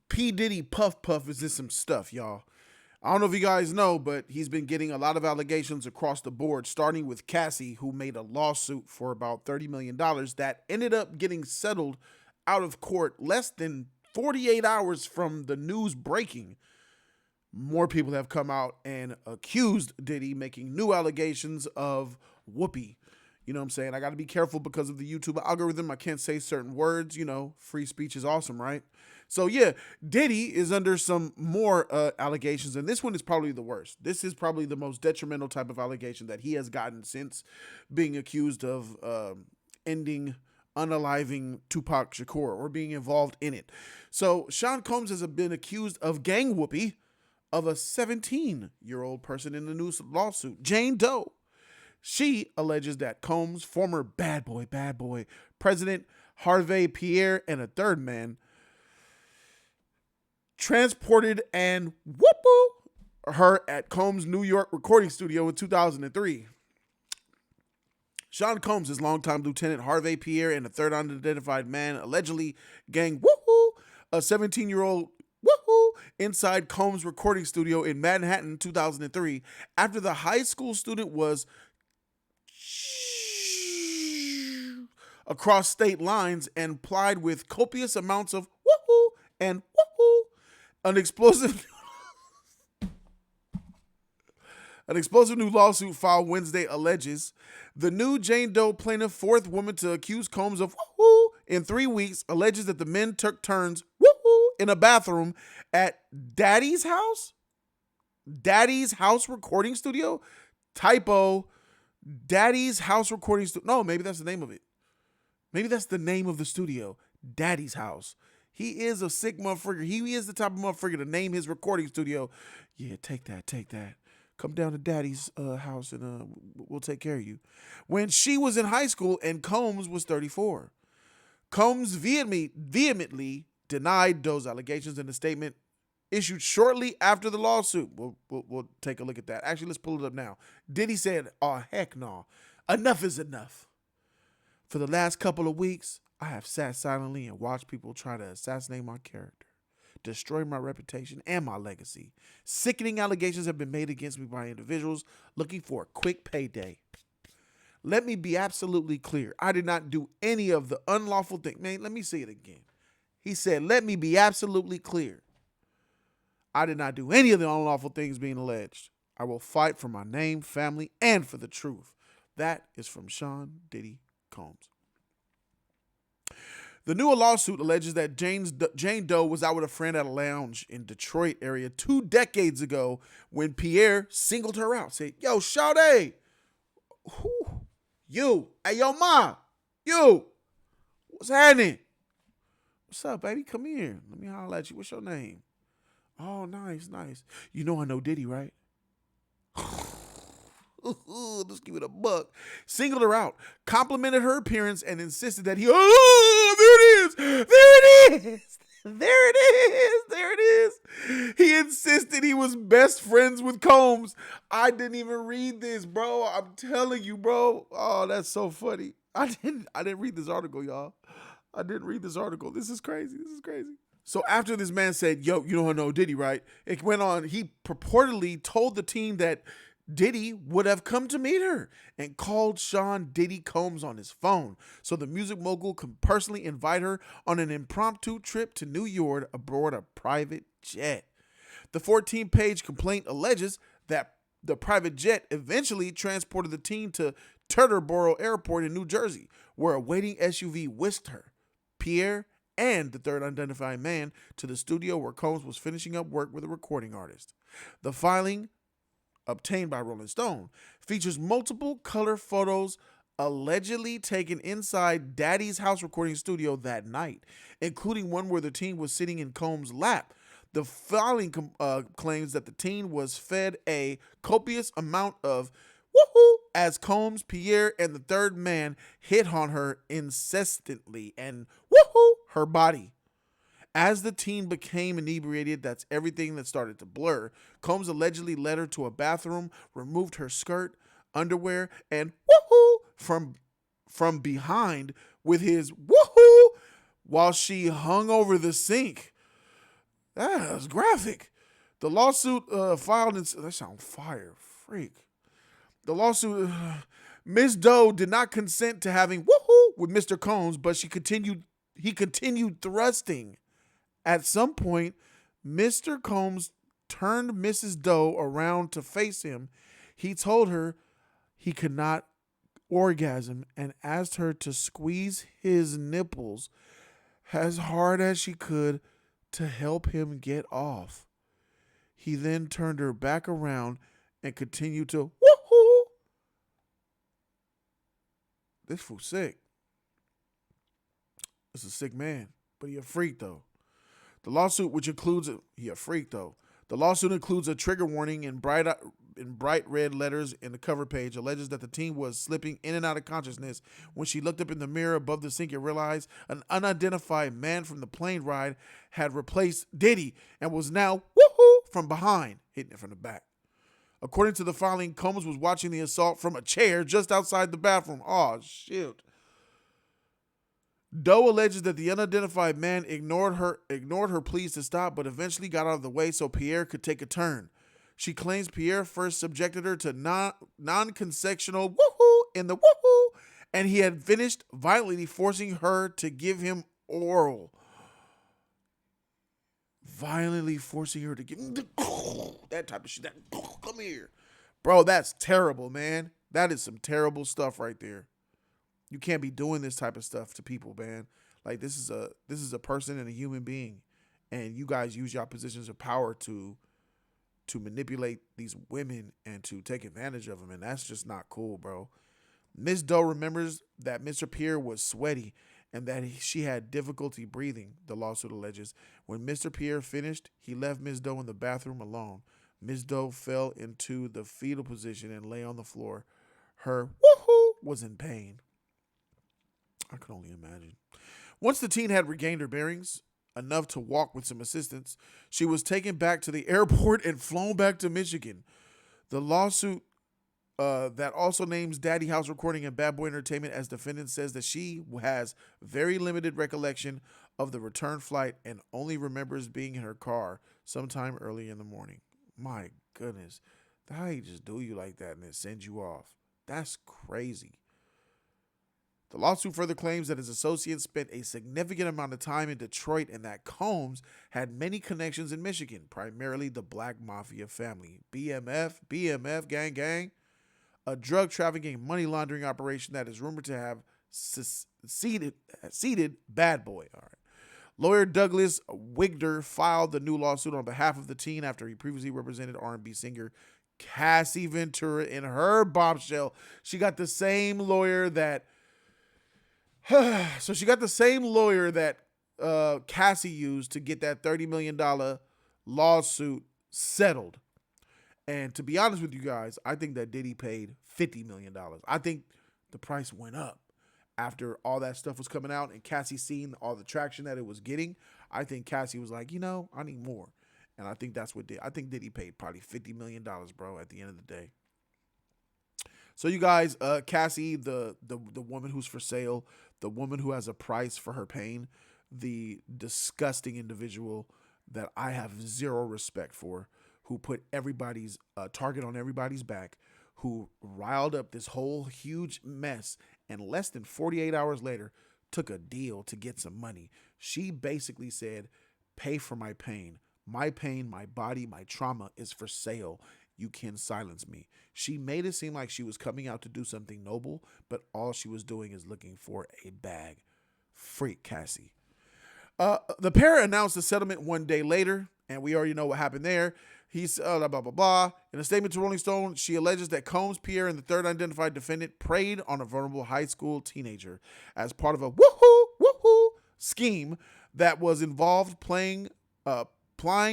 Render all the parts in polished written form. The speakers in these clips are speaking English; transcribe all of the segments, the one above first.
P. Diddy Puff Puff is in some stuff, y'all. I don't know if you guys know, but he's been getting a lot of allegations across the board, starting with Cassie, who made a lawsuit for about $30 million that ended up getting settled out of court less than 48 hours from the news breaking. More people have come out and accused Diddy, making new allegations of whoopee. You know what I'm saying? I got to be careful because of the YouTube algorithm. I can't say certain words. You know, free speech is awesome, right? So, yeah, Diddy is under some more allegations, and this one is probably the worst. This is probably the most detrimental type of allegation that he has gotten since being accused of ending unaliving Tupac Shakur or being involved in it. So, Sean Combs has been accused of gang whoopee of a 17-year-old person in the new lawsuit, Jane Doe. She alleges that Combs' former bad boy, President Harvey Pierre, and a third man transported and her at Combs' New York recording studio in 2003. Sean Combs' longtime lieutenant Harvey Pierre and a third unidentified man allegedly gang a 17-year-old inside Combs' recording studio in Manhattan 2003 after the high school student was across state lines and plied with copious amounts of and an explosive new lawsuit filed Wednesday alleges the new Jane Doe plaintiff, fourth woman to accuse Combs of in 3 weeks, alleges that the men took turns in a bathroom at Daddy's house recording studio. Typo. Daddy's house recording studio. No, maybe that's the name of it. Maybe that's the name of the studio. Daddy's house. He is a sick motherfucker. He is the type of motherfucker to name his recording studio. Yeah, take that. Come down to Daddy's house and we'll take care of you. When she was in high school and Combs was 34. Combs vehemently denied Doe's allegations in a statement issued shortly after the lawsuit. We'll take a look at that. Actually, let's pull it up now. Diddy said, "Oh, heck no. Enough is enough. For the last couple of weeks, I have sat silently and watched people try to assassinate my character, destroy my reputation and my legacy. Sickening allegations have been made against me by individuals looking for a quick payday. Let me be absolutely clear. I did not do any of the unlawful things." Man, let me say it again. He said, "Let me be absolutely clear. I did not do any of the unlawful things being alleged. I will fight for my name, family, and for the truth." That is from Sean Diddy Combs. The new lawsuit alleges that Jane Doe was out with a friend at a lounge in Detroit area 2 decades ago when Pierre singled her out. Said, "Yo, Shawty, you, hey, yo, ma, you, what's happening? What's up, baby? Come here. Let me holler at you. What's your name? Oh, nice. You know I know Diddy, right?" Let's give it a buck. Singled her out, complimented her appearance, and insisted that there it is. He insisted he was best friends with Combs. I didn't even read this, bro. I'm telling you, bro. Oh, that's so funny. I didn't read this article, y'all. I didn't read this article. This is crazy. So after this man said, "Yo, you know I know Diddy, right?" It went on. He purportedly told the team that Diddy would have come to meet her and called Sean Diddy Combs on his phone so the music mogul could personally invite her on an impromptu trip to New York aboard a private jet. The 14-page complaint alleges that the private jet eventually transported the teen to Teterboro Airport in New Jersey, where a waiting SUV whisked her, Pierre, and the third unidentified man to the studio where Combs was finishing up work with a recording artist. The filing, obtained by Rolling Stone, features multiple color photos allegedly taken inside Daddy's house recording studio that night, including one where the teen was sitting in Combs' lap. The filing claims that the teen was fed a copious amount of as Combs, Pierre, and the third man hit on her incessantly and her body. As the teen became inebriated, that's everything that started to blur. Combs allegedly led her to a bathroom, removed her skirt, underwear, and from behind with his while she hung over the sink. That's graphic. The lawsuit filed in that sound fire, freak. The lawsuit, Miss Doe did not consent to having woohoo with Mr. Combs, but he continued thrusting. At some point, Mr. Combs turned Mrs. Doe around to face him. He told her he could not orgasm and asked her to squeeze his nipples as hard as she could to help him get off. He then turned her back around and continued to woohoo. This fool sick. It's a sick man, but he a freak though. The lawsuit, which includes he a freak though. The lawsuit includes a trigger warning in bright red letters in the cover page, alleges that the teen was slipping in and out of consciousness when she looked up in the mirror above the sink and realized an unidentified man from the plane ride had replaced Diddy and was now woohoo from behind, hitting it from the back. According to the filing, Combs was watching the assault from a chair just outside the bathroom. Oh, shit. Doe alleges that the unidentified man ignored her pleas to stop, but eventually got out of the way so Pierre could take a turn. She claims Pierre first subjected her to non-consensual woohoo in the woohoo, and he had finished violently forcing her to give him oral. Violently forcing her to give that type of shit. Come here. Bro, that's terrible, man. That is some terrible stuff right there. You can't be doing this type of stuff to people, man. Like this is a person and a human being, and you guys use your positions of power to manipulate these women and to take advantage of them, and that's just not cool, bro. Miss Doe remembers that Mr. Pierre was sweaty and that she had difficulty breathing, the lawsuit alleges. When Mr. Pierre finished, he left Miss Doe in the bathroom alone. Miss Doe fell into the fetal position and lay on the floor. Her woohoo was in pain. I can only imagine. Once the teen had regained her bearings, enough to walk with some assistance, she was taken back to the airport and flown back to Michigan. The lawsuit that also names Daddy House Recording and Bad Boy Entertainment as defendants says that she has very limited recollection of the return flight and only remembers being in her car sometime early in the morning. My goodness. How he just do you like that and then send you off? That's crazy. The lawsuit further claims that his associates spent a significant amount of time in Detroit and that Combs had many connections in Michigan, primarily the Black Mafia family. BMF, gang, a drug trafficking money laundering operation that is rumored to have seeded Bad Boy. All right. Lawyer Douglas Wigder filed the new lawsuit on behalf of the teen after he previously represented R&B singer Cassie Ventura in her bombshell. She got the same lawyer that Cassie used to get that $30 million lawsuit settled. And to be honest with you guys, I think that Diddy paid $50 million. I think the price went up after all that stuff was coming out and Cassie seen all the traction that it was getting. I think Cassie was like, I need more. And I think that's what I think Diddy paid probably $50 million, bro, at the end of the day. So you guys, Cassie, the woman who's for sale, the woman who has a price for her pain, the disgusting individual that I have zero respect for, who put everybody's target on everybody's back, who riled up this whole huge mess, and less than 48 hours later took a deal to get some money. She basically said, pay for my pain. My pain, my body, my trauma is for sale. You can silence me. She made it seem like she was coming out to do something noble, but all she was doing is looking for a bag. Freak Cassie. The pair announced the settlement one day later, and we already know what happened there. He's blah, blah, blah, blah. In a statement to Rolling Stone, she alleges that Combs, Pierre, and the third identified defendant preyed on a vulnerable high school teenager as part of a woohoo scheme that was involved plying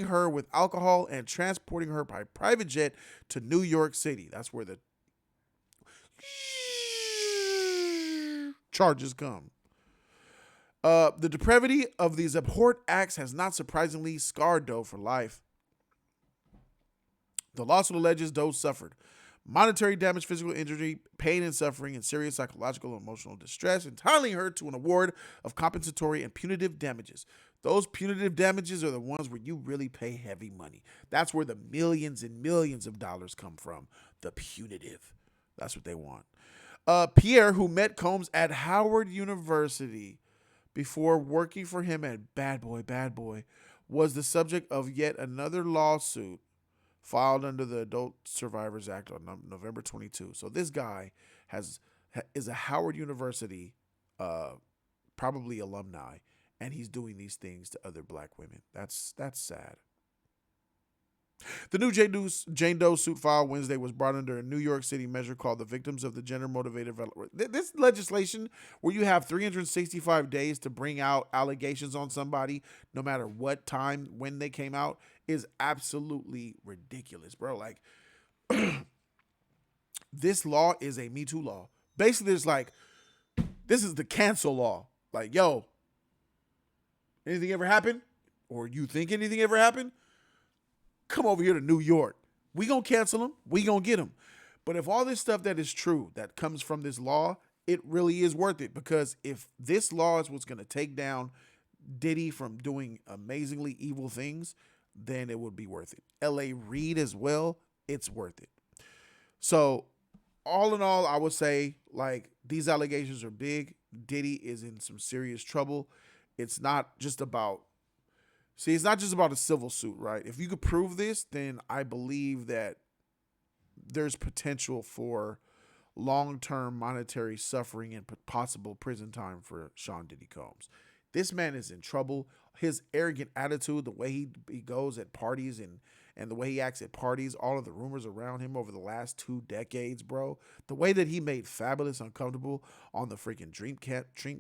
her with alcohol and transporting her by private jet to New York City. That's where the charges come. The depravity of these abhorrent acts has not surprisingly scarred Doe for life. The lawsuit alleges Doe suffered monetary damage, physical injury, pain and suffering, and serious psychological and emotional distress, entitling her to an award of compensatory and punitive damages. Those punitive damages are the ones where you really pay heavy money. That's where the millions and millions of dollars come from. The punitive. That's what they want. Pierre, who met Combs at Howard University before working for him at Bad Boy, was the subject of yet another lawsuit filed under the Adult Survivors Act on November 22. So this guy is a Howard University, probably alumni, and he's doing these things to other black women. That's sad. The new Jane Doe suit filed Wednesday was brought under a New York City measure called the Victims of the Gender Motivated Violence. This legislation, where you have 365 days to bring out allegations on somebody, no matter what time, when they came out, is absolutely ridiculous, bro. Like, this law is a Me Too law. Basically, it's like, this is the cancel law. Like, yo, anything ever happen? Or you think anything ever happened? Come over here to New York. We gonna cancel them. We gonna get them. But if all this stuff that is true that comes from this law, it really is worth it, because if this law is what's gonna take down Diddy from doing amazingly evil things, then it would be worth it. L.A. Reid as well, it's worth it. So all in all, I would say, like, these allegations are big. Diddy is in some serious trouble. It's not just about a civil suit, right? If you could prove this, then I believe that there's potential for long-term monetary suffering and possible prison time for Sean Diddy Combs. This man is in trouble. His arrogant attitude, the way he goes at parties and the way he acts at parties, all of the rumors around him over the last 2 decades, bro. The way that he made Fabulous uncomfortable on the freaking Drink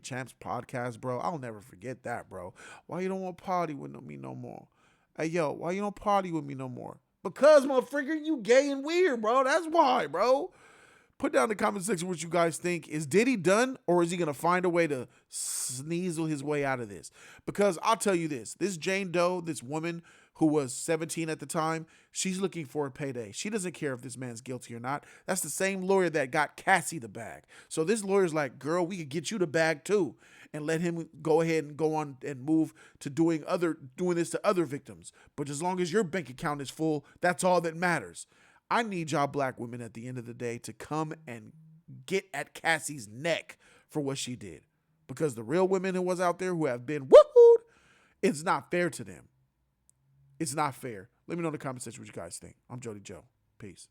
Champs podcast, bro. I'll never forget that, bro. Why you don't want to party with me no more? Hey, yo, why you don't party with me no more? Because, motherfucker, you gay and weird, bro. That's why, bro. Put down in the comment section what you guys think. Is Diddy done, or is he going to find a way to sneasel his way out of this? Because I'll tell you this Jane Doe, this woman who was 17 at the time, she's looking for a payday. She doesn't care if this man's guilty or not. That's the same lawyer that got Cassie the bag. So this lawyer's like, girl, we could get you the bag too, and let him go ahead and go on and move to doing this to other victims. But as long as your bank account is full, that's all that matters. I need y'all black women at the end of the day to come and get at Cassie's neck for what she did. Because the real women who was out there who have been woohooed, it's not fair to them. It's not fair. Let me know in the comment section what you guys think. I'm Jody Joe. Peace.